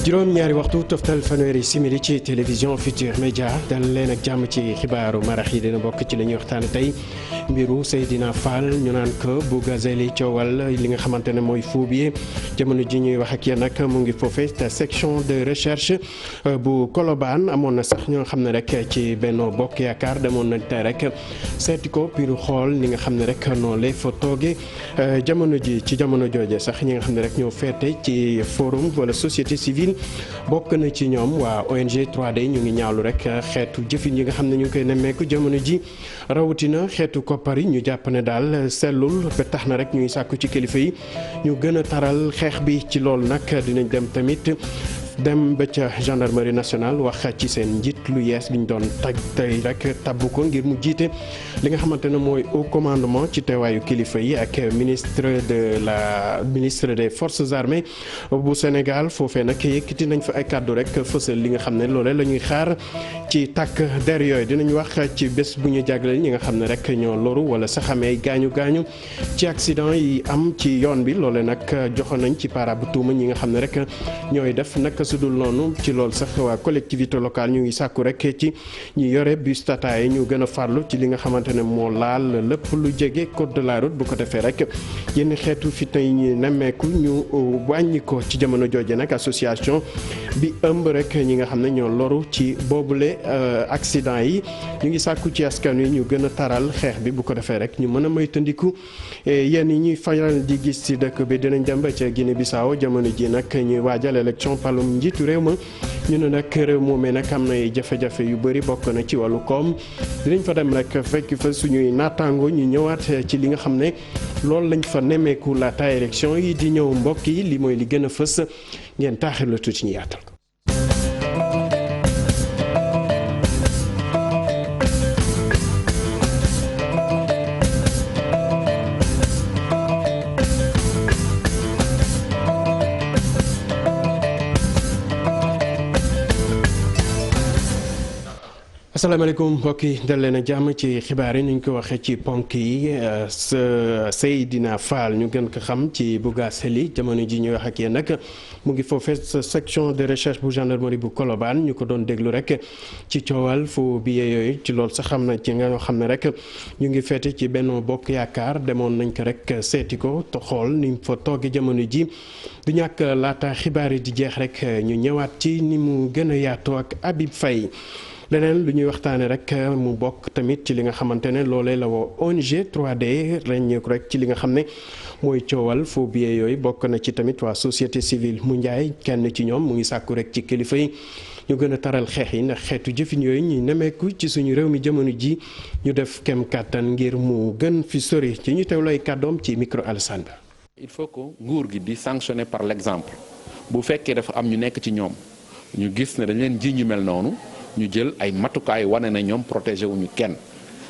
juróom-ñaari waxtu toftal fanweeri simili ci télévision Futurs Médias dal leen ak jàmm ci xibaaru marax yi dina bokk ci la ñuy waxtaane tey mbiru Seydina Fall ñu naan ko Bougazelli coowal li nga xamante ne mooy Foubier jamono ji ñuy wax ak yéen nag mu ngi foofee te section de recherche bu Colobane amoon na sax ñoo xam ne rek ci Benno Bokk Yaakaar demoon nañ tey rek seeti ko pour xool ni nga xam ne rek noonu lay fa tooge jamono ji ci jamono jooje sax ñi nga xam ne rek ñoo feete ci forum wala société civile bokk na ci ñoom waa ONG 3D ñu ngi ñaawlu rek xeetu jëfin yi nga xam ne ñu ngi koy nemmeeku jamono ji rawatina xeetu koppar yi ñu jàpp ne daal sellul ba tax na rek ñuy sàkku ci kilifa yi ñu gën a taral xeex bi ci loolu nag dinañ dem tamit dem ba ca gendarmerie nationale wax ci seen njiit lu yees bi ñu doon tey rek tabbu ko ngir mu jiite li nga xamante ne mooy au commandement ci teewaayu kilifa yi ak ministre des forces armées bu Sénégal foofee nag yëkkati nañ fa ay kàddu rek fësal li nga xam ne loolee la ñuy xaar ci takk der yooyu dinañ wax ci bés bu ñu jagleel ñi nga xam ne rek ñoo loru wala sax amee gaañu ci accident yi am ci yoon bi loolee nag joxoon nañ ci baaraamu tuuma ñi nga xam ne rek ñooy def nag sudul noonu ci loolu sax waa collectivité locale ñu ngi sàkku rek ci ñi yore bus Tata yi ñu gën a farlu ci li nga xamante ne moo laal lépp lu jege code de la route bu ko defee rek yenn xeetu fitna yi ñu nemmeeku ñu wàññi ko ci jamono jooje nag association bi ëmb rek ñi nga xam ne ñoo loru ci boobule accident yi ñu ngi sàkku ci askan wi ñu gën a taral xeex bi bu ko defee rek ñu mën a moytandiku yenn yi ñuy faral di gis ci dëkk bi dinañ dem ba ca Guinée Bissau jamono ji nag ñuy waajal élection palum njiitu réew ma ñu ne nag réew moomee nag am na ay jafe-jafe yu bëri bokk na ci wàllu koom dinañ fa dem rek fekk fa suñuy naataango ñu ñëwaat ci li nga xam ne loolu lañ fa nemmeeku laata élection yi di ñëw mbokk yi li mooy li gën a fës ngeen taaxir la tuuti ñu yaatal ko. asalaamaaleykum mbokk yi dal leen a jàmm ci xibaar yi ni ñu ko waxee ci ponk yi Seydina Fall ñu gën ko xam ci Bougazelli jamono ji ñuy wax ak yéen nag mu ngi foofee sa section de recherche bu gendarmerie bu Colobane ñu ko doon déglu rek ci coowal Foubier yooyu ci loolu sax xam na ci nga xam ne rek ñu ngi feete ci Benno Bokk Yaakaar demoon nañ ko rek seeti ko te xool ni mu fa tooge jamono ji du ñàkk laata xibaar yi di jeex rek ñu ñëwaat ci ni mu gën a yaatoo ak Habib Faye leneen lu ñuy waxtaane rek mu bokk tamit ci li nga xamante ne loolee la woo ONG 3D reññeeku rek ci li nga xam ne mooy coowal Foubier yooyu bokk na ci tamit waa société civile mu njaay kenn ci ñoom mu ngi sàkku rek ci kilifa yi ñu gën a taral xeex yi ndax xeetu jëfin yooyu ñu nemeeku ci suñu réew mi jamono ji ñu def kem kàttan ngir mu gën fi sori ci ñu teew lay kàddoom ci micro Alassane Ba. Il faut que nguur gi di sanctionner par l'exemple bu fekkee dafa am ñu nekk ci ñoom ñu gis ne dañ leen ji ñu mel noonu ñu jël ay matukaay wane na ñoom protégé wuñu kenn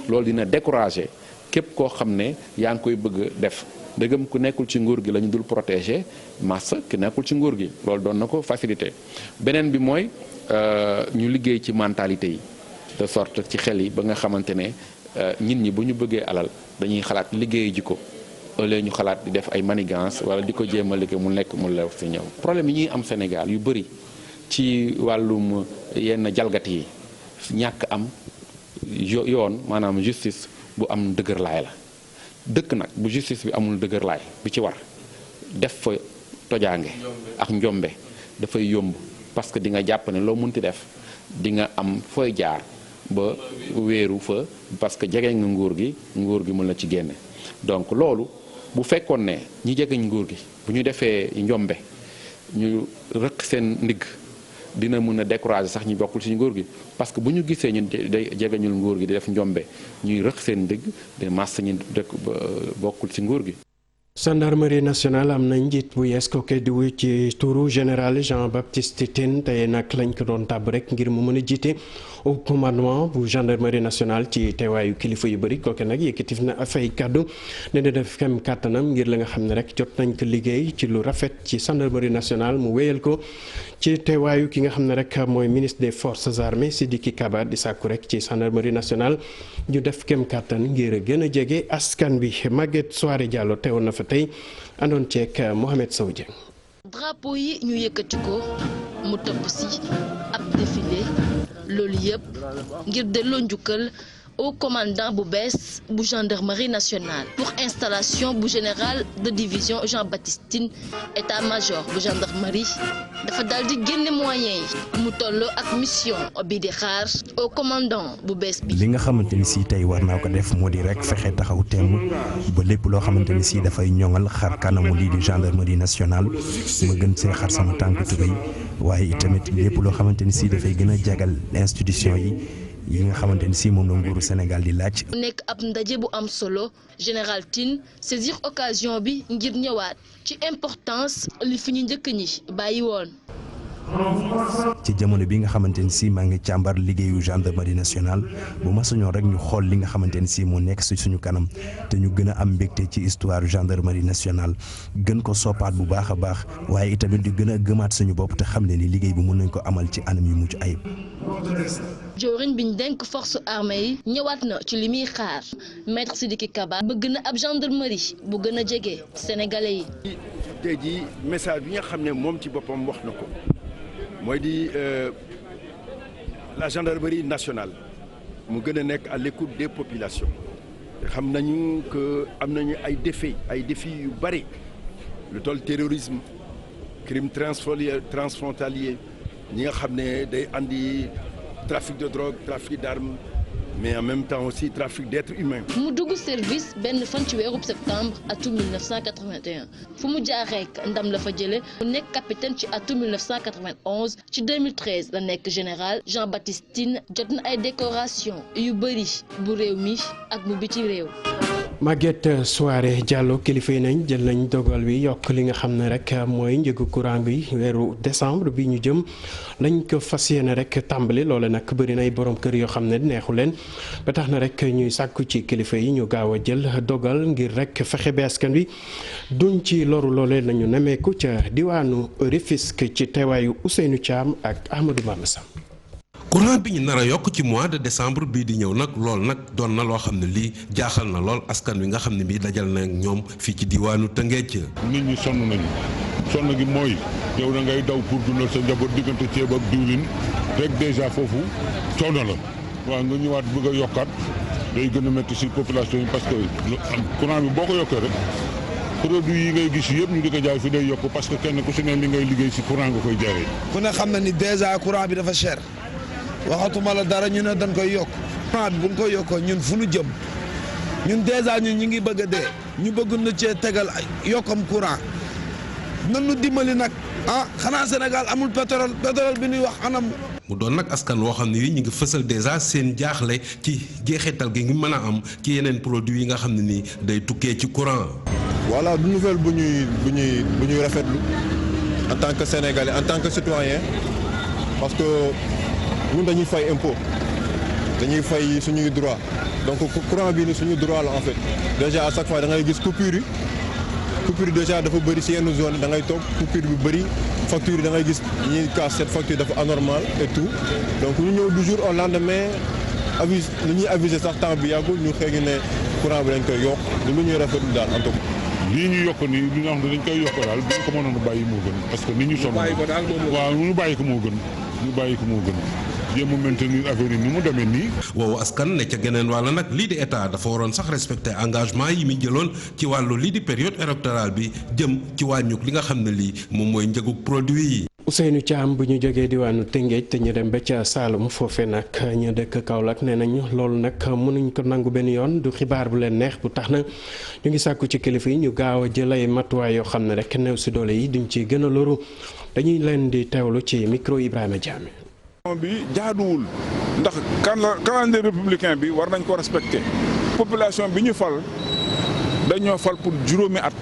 loolu dina décourager képp koo xam ne yaa ngi koy bëgg def dëggam ku nekkul ci nguur gi la ñu dul protégé massa ki nekkul ci nguur gi loolu doon na ko facilité beneen bi mooy ñu liggéey ci mentalité yi de sorte ci xel yi ba nga xamante ne nit ñi bu ñu bëggee alal dañuy xalaat liggéey ji ko ëllëg ñu xalaat di def ay manigance wala di ko jéem a liggéey mu nekk mu lew si ñëw problème yi ñuy am Sénégal yu bëri ci wàllum yenn jalgati yi ñàkk am yoon maanaam justice bu am dëgërlaay la dëkk nag bu justice bi amul dëgërlaay bi ci war def fa tojaange ak njombe dafay yomb parce que di nga jàpp ne loo munti def di nga am fooy jaar ba wéeru fa parce que jege nga nguur gi mën la ci génne donc loolu bu fekkoon ne ñi jegeñ nguur gi bu ñu defee njombe ñu rëq seen ndigg dina mën a décourager sax ñu bokkul ci nguur gi parce que bu ñu gisee ñu jegeñul nguur gi di def njombe ñuy rëq seen ndigg de masse ñu dëkk bokkul ci nguur gi. gendarmerie nationale am na njiit bu yees ko di wuy ci turu général Jean Baptiste Tine tey nag lañ ko doon tàbb rek ngir mu mën a jiite au commandement bu gendarmerie nationale ci teewaayu kilifa yu bëri kooke nag yëkkati na fay kàddu ne na def kem kàttanam ngir la nga xam ne rek jot nañ ko liggéey ci lu rafet ci gendarmerie nationale mu wéyal ko ci teewaayu ki nga xam ne rek mooy ministre des forces armées Sidiki Kaba di sàkku rek ci gendarmerie nationale ñu def kem kàttan ngir gën a jege askan bi Maguette Soirée Diallo teewoon na fa tey àndoon ceek Mohamed Sow Dieng. drapeau yi ñu yëkkati ko mu topp si ab défilé loolu yëpp ngir delloo njukkal au commandant bu bees bu gendarmerie nationale pour installation bu général de division Jean-Baptiste Tine état-major bu gendarmerie dafa daal di génne moyens yi mu tolloo ak mission bi di xaar au commandant bu bees bi. li nga xamante ni si tey war naa ko def moo di rek fexe taxaw temm ba lépp loo xamante ni si dafay ñoŋal xar kanamu lii di gendarmerie nationale ma gën see xar sama tànk tubéy waaye itamit lépp loo xamante ni si dafay gën a jagal institution yi nga xamante ni si moom la nguuru Sénégal di laaj. mu nekk ab ndaje bu am solo général Tine saisir occasion bi ngir ñëwaat ci importance li fi ñu njëkk ñi bàyyi woon. ci jamono bi nga xamante ni si maa ngi càmbar liggéeyu gendarmerie nationale bu ma sañoon rek ñu xool li nga xamante ni si moo nekk si suñu kanam te ñu gën a am mbégte ci histoire gendarmerie nationale gën ko soppaat bu baax a baax waaye itamit di gën a gëmaat suñu bopp te xam ne ni liggéey bi mën nañ ko amal ci anam yu mucc ayib. jawriñ biñ denk force armée yi ñëwaat na ci li muy xaar maître Sidiki Kaba bëgg na ab gendarmerie bu gën a jege sénégalais yi. tey jii message bi nga xam ne moom ci boppam wax na ko mooy di la gendarmerie nationale mu gën a nekk à l'écoute des populations te xam nañu que am nañu ay défis yu bari lu toll terrorisme crime transfrontalier ñi nga xam ne day andi trafic de drogue trafic d'armes mais en même temps aussi trafic d'êtres humains. mu dugg service benn fan ci weerub septembre atum 1981 fu mu jaar rek ndam la fa jële mu nekk capitaine ci atum 1991 ci 2013 la nekk général Jean-Baptiste Tine jot na ay décoration yu bëri bu réew mi ak bu biti réew. Maguette Soirée Diallo kilifa yi nañ jël nañ dogal bi yokk li nga xam ne rek mooy njëgu courant bi weeru décembre bi ñu jëm lañ ko fas yéene rek tàmbali loole nag bëri nay borom kër yoo xam ne neexu leen ba tax na rek ñuy sàkku ci kilifa yi ñu gaaw a jël dogal ngir rek fexe ba askan wi duñ ci loru loole lañu nemeeku ca diwaanu Rufisque ci teewaayu Ousseynou Thiam ak Ahmadou Bamba Sam. courant bi ñu nar a yokk ci mois de décembre bii di ñëw nag lool nag doon na loo xam ne lii jaaxal na lool askan wi nga xam ne bii dajal na ak ñoom fii ci diwaanu Tëngéej. nit ñi sonn nañu sonn gi mooy yow da ngay daw pour dundal sa njaboot diggante ceeb ak diwlin rek déjà foofu coono la waaw nga ñëwaat bëgg a yokkaat day gën a métti si population yi parce que courant bi boo ko yokkee rek produit yi ngay gis yëpp ñu di ko jaay fi day yokk parce que kenn ku si ne li ngay liggéey si courant nga koy jaaree. ku ne xam na ni déjà courant bi dafa cher. waxatuma la dara ñu ne dañ koy yokk courant bi bu ñu koy yokkoo ñun fu ñu jëm ñun dèjà ñun ñu ngi bëgg a dee ñu bëgg na cee tegal yokkam courant nan nu dimbali nag xanaa Sénégal amul pétrole bi ñuy wax anam. mu doon nag askan woo xam ne yi ñu ngi fësal déjà seen jaaxle ci jeexital gi ngi mën a am ci yeneen produits yi nga xam ne nii day tukkee ci courant. voilà du nouvelle bu ñuy rafetlu en tant que Sénégalais en tant que citoyen parce que. ñun dañuy fay impôt dañuy fay suñuy droit donc courant bi ni suñu droit la en fait déjà à chaque fois da ngay gis coupure yi déjà dafa bëri ci yenn zone da ngay toog coupure bi bëri facture yi da ngay gis ñuy casse cette facture dafa anormal et tout donc ñu ñëw du jour au lendemain avise li ñuy aviser sax temps bi yàggul ñu xëy ne courant bi dañ koy yokk lu ñuy rafetlu daal en tout cas. lii ñu yokk nii li nga xam ne dañ koy yokk daal bu ñu ko mënoon a bàyyi moo gën parce que nit ñu sonn waaw ñu bàyyi ko moo gën jéem a maintenir affaire yi ni mu demee nii. woowu askan ne ca geneen wàll nag lii di état dafa waroon sax respecter engagement yi muy jëloon ci wàllu lii di période électorale bi jëm ci wàññuk li nga xam ne lii moom mooy njëgug produit yi. Ousseynou Thiam bu ñu jógee diwaanu Tëngéej te ñu dem ba ca Saalum foofee nag ñu dëkk Kaolack nee nañu loolu nag mënuñ ko nangu benn yoon du xibaar bu leen neex bu tax na ñu ngi sàkku ci kilifa yi ñu gaaw a jël ay matuwaay yoo xam ne rek néew si doole yi duñ ci gën a loru dañuy leen di teewlu ci micro Ibrahima Diame. bi jaaduwul ndax calendrier républicain bi war nañ ko respecter population bi ñu fal dañoo fal pour juróomi at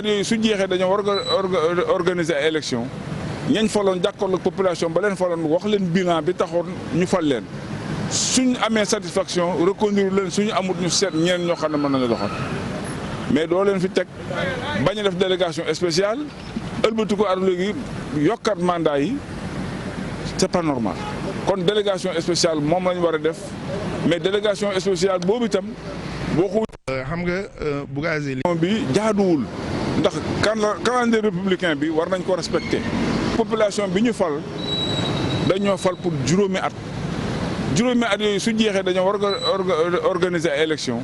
yooyu su jeexee dañoo war organiser ay élection ñañ faloon jàkkaarloog population ba leen faloon wax leen bilan bi taxoon ñu fal leen suñ amee satisfaction reconduire leen suñu amut ñu seet ñeneen ñoo xam ne mën na la doxal mais doo leen fi teg bañ a def délégation spéciale ëlbatu ko ar léegi yokkat mandat yi c'est pas normal kon délégation spéciale moom lañ war a def mais délégation spéciale boobu itam waxu xam nga Bougazelli bi jaaduwul ndax calendrier républicain bi war nañ ko respecter population bi ñu fal dañoo fal pour juróomi at yooyu su jeexee dañoo war a organiser ay élection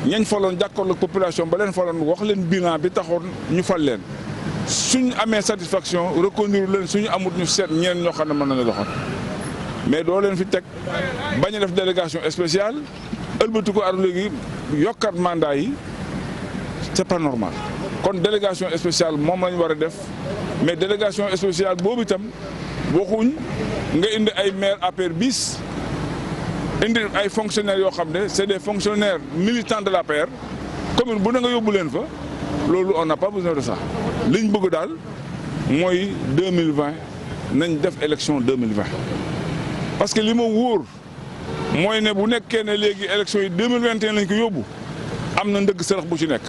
ñañ faloon jàkkaarloog population ba leen faloon wax leen bilan bi taxoon ñu fal leen suñ amee satisfaction reconduire leen suñu amut ñu seet ñeneen ñoo xam ne mën na la doxal mais doo leen fi teg bañ a def délégation spéciale ëlbatu ko ar léegi yokkat mandat yi c'est pas normal kon délégation spéciale moom lañ war a def mais délégation spéciale boobu itam waxuñ nga indi ay maire APR bis indi ay fonctionnaires yoo xam ne c'est des fonctionnaires militants de l'APR commune bu na nga yóbbu leen fa loolu on n'a pas besoin de ça liñ bëgg daal mooy 2020 nañ def élection 2020 parce que li ma wóor mooy ne bu nekkee ne léegi élection yi 2021 lañ ko yóbbu am na ndëgg sërëx bu ci nekk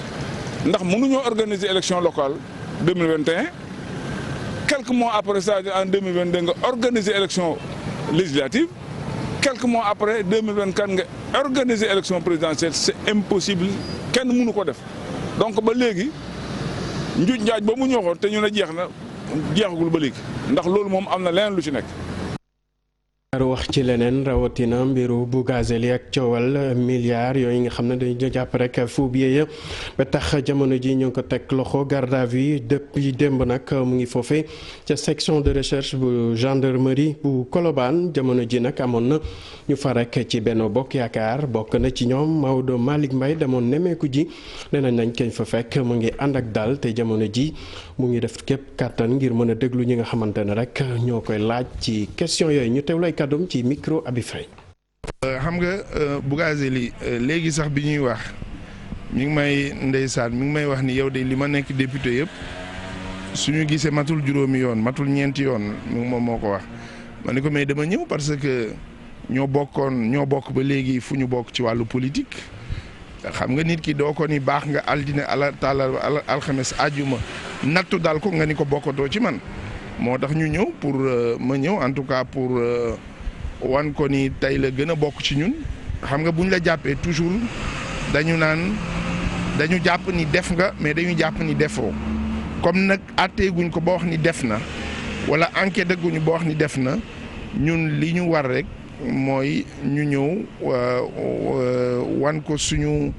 ndax mënuñoo organiser élection locale 2021 quelques mois après ça en 2022 nga organiser élection législative quelques mois après 2024 nga organiser élection présidentielle c'est impossible kenn mënu ko def donc ba léegi njuuj njaaj ba mu ñëwoon te ñu ne jeex na jeexagul ba léegi ndax loolu moom am na leneen lu ci nekk. wax ci leneen rawatina mbiru Bougazelli ak coowal milliards yooyu nga xam ne dañu jàpp rek faux billets ya ba tax jamono ji ñu ngi ko teg loxo garde à vue depuis démb nag mu ngi foofee ca section de recherche bu gendarmerie bu Colobane jamono ji nag amoon na ñu fa rek ci Benno Bokk Yaakaar bokk na ci ñoom Maodo Malick Mbaye demoon nemmeeku ji nee nañ kañ fa fekk mu ngi ànd ak dal te jamono ji mu ngi def képp kàttan ngir mën a déglu ñi nga xamante ne rek ñoo koy laaj ci question yooyu ñu teewlay kàddum ci micro Abi Faye. xam nga Bougazelli léegi sax bi ñuy wax mi ngi may ndeysaan mi ngi may wax ni yow de li ma nekk député yëpp suñu gisee matul juróomi yoon matul ñeenti yoon moom moo ko wax ma ne ko mais dama ñëw parce que ñoo bokk ba léegi fu ñu bokk ci wàllu politique xam nga nit ki doo ko ni baax nga altine alxames àjjuma nattu daal ko nga ni ko bokkatoo ci man moo tax ñu ñëw pour ma ñëw en tout cas pour wan ko ni tey la gën a bokk ci ñun xam nga buñ la jàppee toujours dañu jàpp ni def nga mais dañu jàpp ni defoo comme nag àtteeguñ ko ba wax ni def na wala enquête guñu ba wax ni def na ñun li ñu war rek mooy ñu ñëw wan ko suñu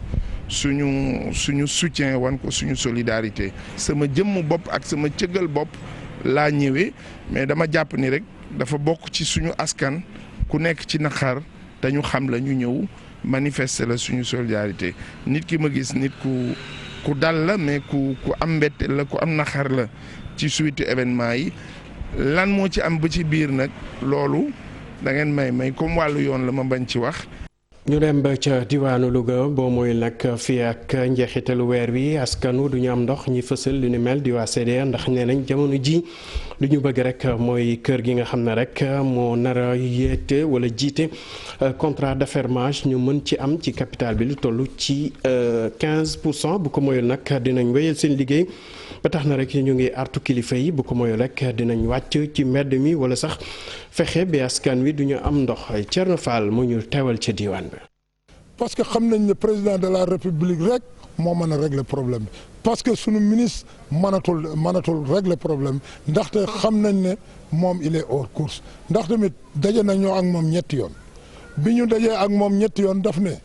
soutien wan ko suñu solidarité sama jëmm bopp ak sama cëggal bopp laa ñëwee mais dama jàpp ni rek dafa bokk ci suñu askan ku nekk ci naqar dañu xam la ñu ñëw manifester la suñu solidarité nit ki ma gis nit ku dal la mais ku am mbetteel la ku am naqar la ci suite événement yi lan moo ci am ba ci biir nag loolu da ngeen may comme wàllu yoon la ma bañ ci wax. ñu dem ba ca diwaanu Louga boo mooy nag fii ak njeexitalu weer wi askanu du ñu am ndox ñi fësal lu ni mel di waa CDR ndax nee nañ jamono ji lu ñu bëgg rek mooy kër gi nga xam ne rek moo nar a yéete wala jiite contrat d'affermage ñu mën ci am ci capital bi lu toll ci 15% bu ko moyul nag dinañ wéyal seen liggéey ba tax na rek ñu ngi artu kilifa yi bu ko moyul rek dinañ wàcc ci mbedd mi wala sax fexe bi askan wi du ñu am ndox Thierno Fall mu ñu teewal ca diwaan bi. parce que xam nañ ne président de la république rek moo mën a régler problème bi parce que sunu ministre mënatul régler problème ndaxte xam nañ ne moom il est hors course ndax tamit daje nañoo ak moom ñetti yoon bi ñu dajee ak moom ñetti yoon daf ne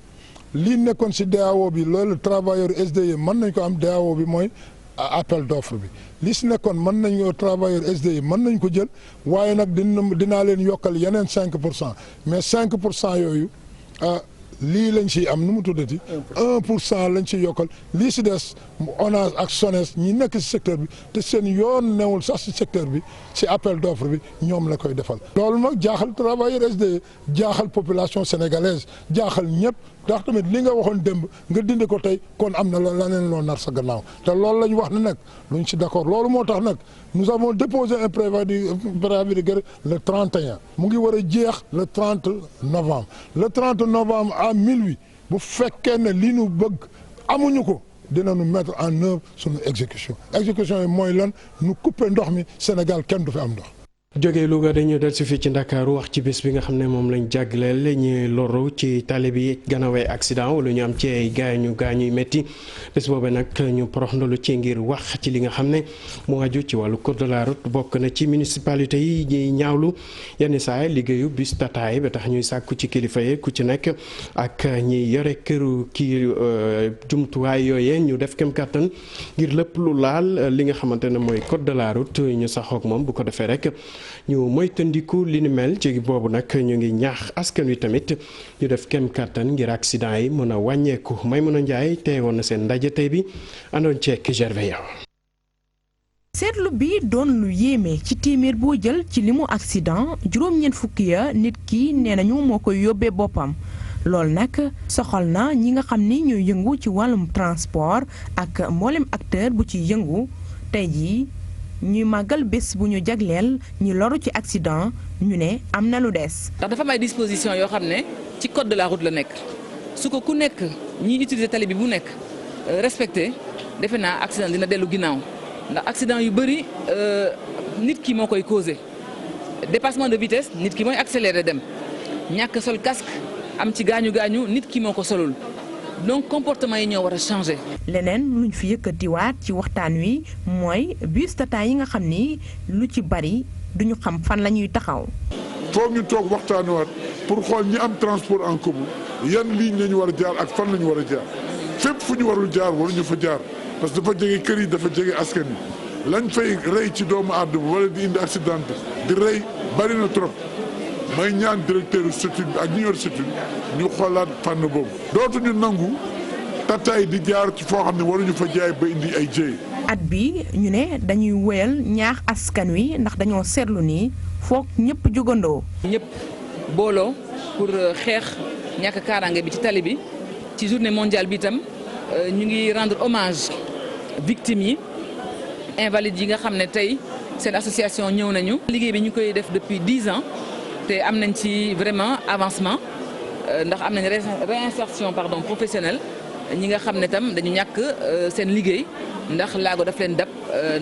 lii nekkoon si DAO bi loolu travailleur SDE mën nañ ko am DAO bi mooy appel d'offre bi li si nekkoon mën nañ ko travailleur SDE mën nañ ko jël waaye nag dinaa leen yokkal yeneen 5% mais 5% yooyu lii lañ ciy am nu mu tuddati 1% lañ ciy yokkal lii si des ONAS ak SONES ñi nekk si secteur bi te seen yoon newul sax si secteur bi si appel d'offre bi ñoom la koy defal. loolu nag jaaxal travailleur SDE jaaxal population sénégalaise jaaxal ñëpp ndax tamit li nga waxoon démb nga dindi ko tey kon am na leneen loo nar sa gannaaw te loolu la ñu wax ne nag luñ ci d'accord loolu moo tax nag nous avons déposé un préavis de grève le 31 mu ngi war a jeex le 30 novembre le 30 novembre à minuit bu fekkee ne li ñu bëgg amuñu ko dinañu mettre en œuvre suñu exécution yi mooy lan nu couper ndox mi Sénégal kenn du fi am ndox. jógee Louga dañu del si fii ci Ndakaaru wax ci bés bi nga xam ne moom lañ jagleel ñu loru ci tali bi ganawee accident wala ñu am ci ay gaañu yu métti bés boobu nag ñu porox ndolu ci ngir wax ci li nga xam ne mu aju ci wàllu code de la route bokk na ci municipalité yi ñuy ñaawlu yenn saay liggéeyu bus Tata yi ba tax ñuy sàkku ci kilifa yi ku ci nekk ak ñi yore këru kii jumtuwaay yooyee ñu def kem kàttan ngir lépp lu laal li nga xamante ne mooy code de la route ñu saxook moom bu ko defee rek ñu moytandiku li ni mel ci boobu nag ñu ngi ñaax askan wi tamit ñu def kem kàttan ngir accident yi mën a wàññeeku Maymuna Njaay teewoon na seen ndaje tey bi àndoon ceek Gervais Yaw. seetlu bi doon lu yéeme ci téeméer boo jël ci limu accident juróom-ñeent fukki ya nit ki nee nañu moo koy yóbbee boppam loolu nag soxal na ñi nga xam ni ñooy yëngu ci wàllum transport ak mboolem acteur bu ci yëngu tey jii ñuy màggal bés bu ñu jagleel ñi loru ci accident ñu ne am na lu des. ndax dafa am ay dispositions yoo xam ne ci code de la route la nekk su ko ku nekk ñiy utiliser tali bi bu nekk respecté defe naa accident dina dellu ginnaaw ndax accident yu bëri nit ki moo koy causé dépassement de vitesse nit ki mooy accéléré dem ñàkk sol casque am ci gaañu nit ki moo ko solul. donc comportement yi ñoo war a changer. leneen luñ fi yëkkatiwaat ci waxtaan wi mooy bus Tata yi nga xam ni lu ci bari duñu xam fan la ñuy taxaw. foog ñu toog waxtaanwaat pour xool ñi am transport en commun yan ligne la ñu war a jaar ak fan la ñu war a jaar fépp fu ñu warul jaar waruñu fa jaar parce que dafa jege kër yi dafa jege askan wi lañ fay rey ci doomu aadama wala di indi accident di rey bari na trop. may ñaan directeur statut bi ak ñi yor statut ñu xoolaat fànn boobu dootuñu nangu tataay di jaar ci foo xam ne waruñu fa jaay ba indi ay jéey. at bi ñu ne dañuy wéyal ñaax askan wi ndax dañoo seetlu ni foog ñëpp jógandoo. ñëpp booloo pour xeex ñàkk kaaraange bi ci tali bi ci journée mondiale bi itam ñu ngi rendre hommage victimes yi invalides yi nga xam ne tey seen association ñëw nañu. liggéey bi ñu koy def depuis 10 ans. te am nañ ci vraiment avancement ndax am nañ réinsertion professionnelle ñi nga xam ne tam dañu ñàkk seen liggéey ndax laago daf leen dab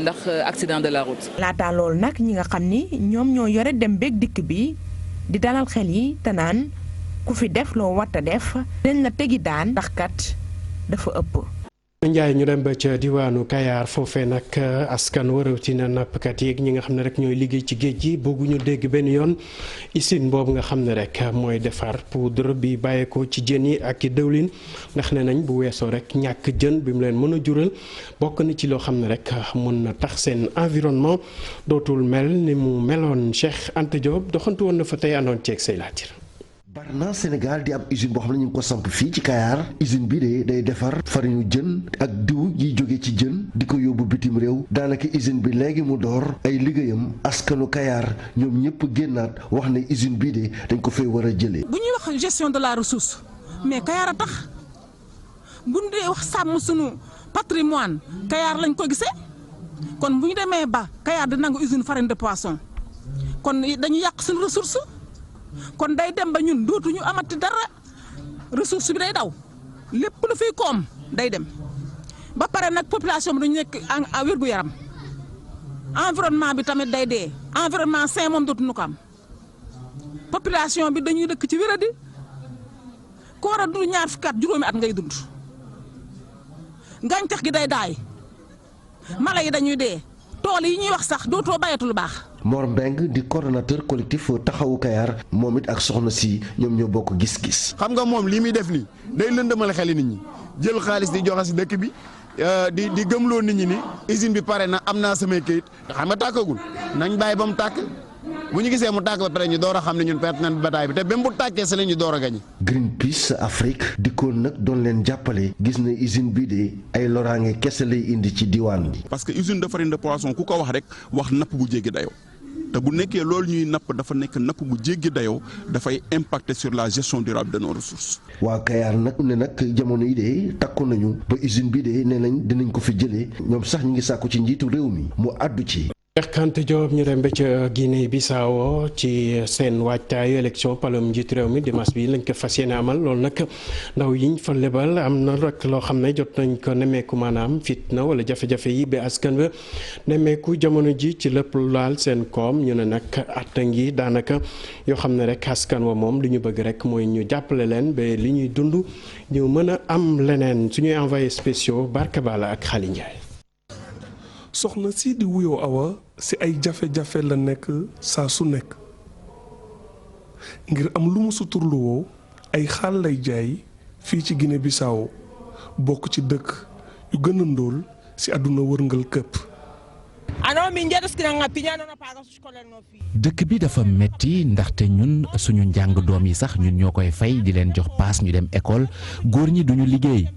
ndax accident de la route. laata loolu nag ñi nga xam ni ñoom ñoo yore dem beeg dikk bi di dalal xel yi te naan ku fi def loo war a def dañ la tegi daan ndax kat dafa ëpp. Njaay ñu dem ba ca diwaanu Kayar foofee nag askan waratina nappkat yi ñi nga xam ne rek ñooy liggéey ci géej gi bëgguñu dégg benn yoon usine boobu nga xam ne rek mooy defar poudre bi bàyyeekoo ci jën yi ak i dëwlin ndax ne nañ bu weesoo rek ñàkk jën bi mu leen mën a jural bokk na ci loo xam ne rek mën na tax seen environnement dootul mel ni mu meloon. Cheikh Anta Diop doxantu woon na fa tey àndoon ceeg say laatir. Barna Sénégal di ab usine boo xam ne ñu ngi ko samp fii ci Kayar usine bi de day defar farine jën ak diw yiy jóge ci jën di ko yóbbu bitim réew daanaka usine bi léegi mu door ay liggéeyam askanu Kayar ñoom ñëpp génnaat wax ne usine bii de dañ ko fay war a jëlee. bu ñuy wax gestion de la ressource mais Kayar a tax bu ñu dee wax sàmm sunu patrimoine Kayar lañ ko gisee kon bu ñu demee ba Kayar di nangu usine farine de poisson kon dañu yàq sunu ressource. kon day dem ba ñun dootuñu amati dara ressource bi day daw lépp lu fiy koom day dem ba pare nag population bi dañu nekk en wér-gu-yaram environnement bi tamit day dee environnement sain moom dootuñu ko am population bi dañuy dëkk ci wéradi ku war a dund ñaar fukki at juróomi at ngay dund gàncax gi day daay mala yi dañuy dee tool yi ñuy wax sax dootoo bayatu lu baax. Mor Mbeng di coordonnateur collectif taxawu Kayar moom it ak soxna si ñoom ñoo bokk gis-gis. xam nga moom lii muy def nii day lëndëmal xeli nit ñi jël xaalis di joxe si dëkk bi di gëmloo nit ñi ni usine bi pare na am naa samay këyit xam nga tàkkagul nañ bàyyi ba mu tàkk bu ñu gisee mu tàkk ba pare ñu door a xam ne ñun perte nañ bataille bi te même bu tàkkee si la ñu door a gañe. Greenpeace Afrique dikkoon nag doon leen jàppale gis na usine bii de ay loraange kese lay indi ci diwaan bi. parce que usine de farine de poisson ku ko wax rek wax napp bu jéggi dayoo te bu nekkee loolu ñuy napp dafa nekk napp bu jéggi dayoo dafay impacter sur la gestion durable de nos ressources. waa Kayar nag ne nag jamono yi de takku nañu ba usine bi de nee nañ dinañ ko fi jëlee ñoom sax ñu ngi sàkku ci njiitu réew mi mu àddu ci. Kante Diop ñu dem ba ca Guinée Bissau ci seen waajtaayu élection palum njiitu réew mi dimanche bi lañ ko fas yéene amal loolu nag ndaw yiñ fa lebal am na rek loo xam ne jot nañ ko nemmeeku maanaam fitna wala jafe-jafe yi ba askan ba nemmeeku jamono ji ci lépp laal seen koom ñu ne nag atta ngi daanaka yoo xam ne rek askan wa moom li ñu bëgg rek mooy ñu jàppale leen ba li ñuy dund ñu mën a am leneen suñuy envoyé spéciaux Barka Bala ak Xali Ndiaye. soxna si di wuyoo Awa ci ay jafe-jafe la nekk saa su nekk ngir am lu mu suturluwoo ay xaal lay jaay fii ci Guinée Bissau bokk ci dëkk yu gën a ndóol ci àdduna wërngal këpp. dëkk bi dafa metti ndaxte ñun suñu njàng doom yi sax ñun ñoo koy fay di leen jox paas ñu dem école góor ñi duñu liggéey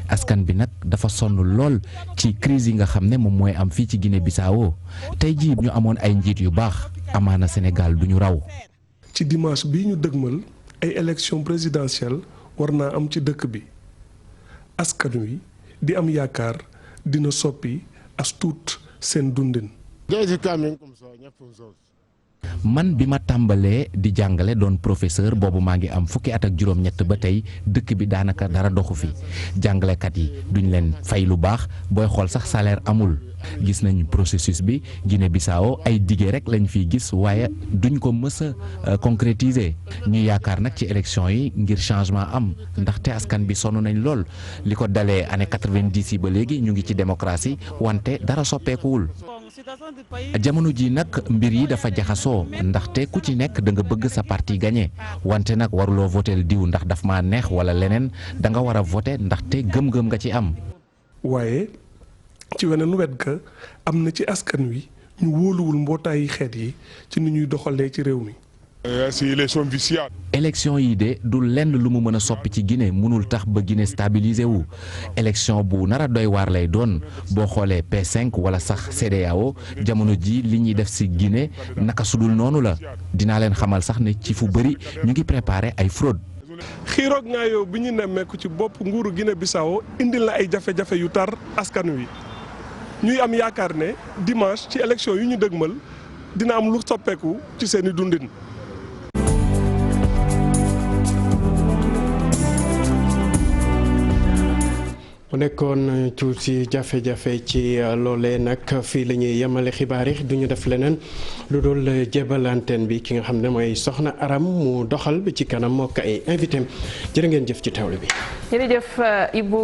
askan bi nag dafa sonn lool ci crise yi nga xam ne moom mooy am fii ci Guinée Bissau tey jii ñu amoon ay njiit yu baax amaana Sénégal duñu raw. ci dimanche bii ñu dëgmal ay élection présidentielle war naa am ci dëkk bi askan wi di am yaakaar dina soppi as tuut seen dundin. man bi ma tàmbalee di jàngale doon professeur boobu maa ngi am fukki at ak juróom-ñett ba tey dëkk bi daanaka dara doxu fi jàngalekat yi duñ leen fay lu baax booy xool sax salaire amul gis nañ processus bi Guinée Bissau ay dige rek lañ fiy gis waaye duñ ko mës a concrétiser ñu yaakaar nag ci élection yi ngir changement am ndaxte askan bi sonn nañ lool li ko dalee année 90 yi ba léegi ñu ngi ci démocratie wante dara soppeekuwul. jamono ji nag mbir yi dafa jaxasoo ndaxte ku ci nekk da nga bëgg sa parti gagné wante nag waruloo votel diw ndax daf maa neex wala leneen da nga war a voté ndaxte gëm-gëm nga ci am. waaye ci weneen wet ga am na ci askan wi ñu wóoluwul mbootaayi xeet yi ci ni ñuy doxalee ci réew mi. élection yi de du lenn lu mu mën a soppi ci Guinée mënul tax ba Guinée stabilisé wu élection bu nar a doy waar lay doon boo xoolee P5 wala sax CEDEAO jamono ji li ñuy def ci Guinée naka sudul noonu la dinaa leen xamal sax ne ci fu bëri ñu ngi préparé ay fraude. xiiroog ngaayoo bi ñu nemmeeku ci bopp nguuru Guinée Bissau indil na ay jafe-jafe yu tar askan wi ñuy am yaakaar ne dimanche ci élection yu ñu dëgmal dina am lu soppeeku ci seeni dundin. mu nekkoon tuuti jafe-jafe ci loolee nag fii la ñuy yemale xibaar yi du ñu def leneen lu dul jébal antenne bi ki nga xam ne mooy soxna Aram mu doxal bi ci kanam moo ko ay invité jërë ngeen jëf ci teewlu bi. jërëjëf Ibou.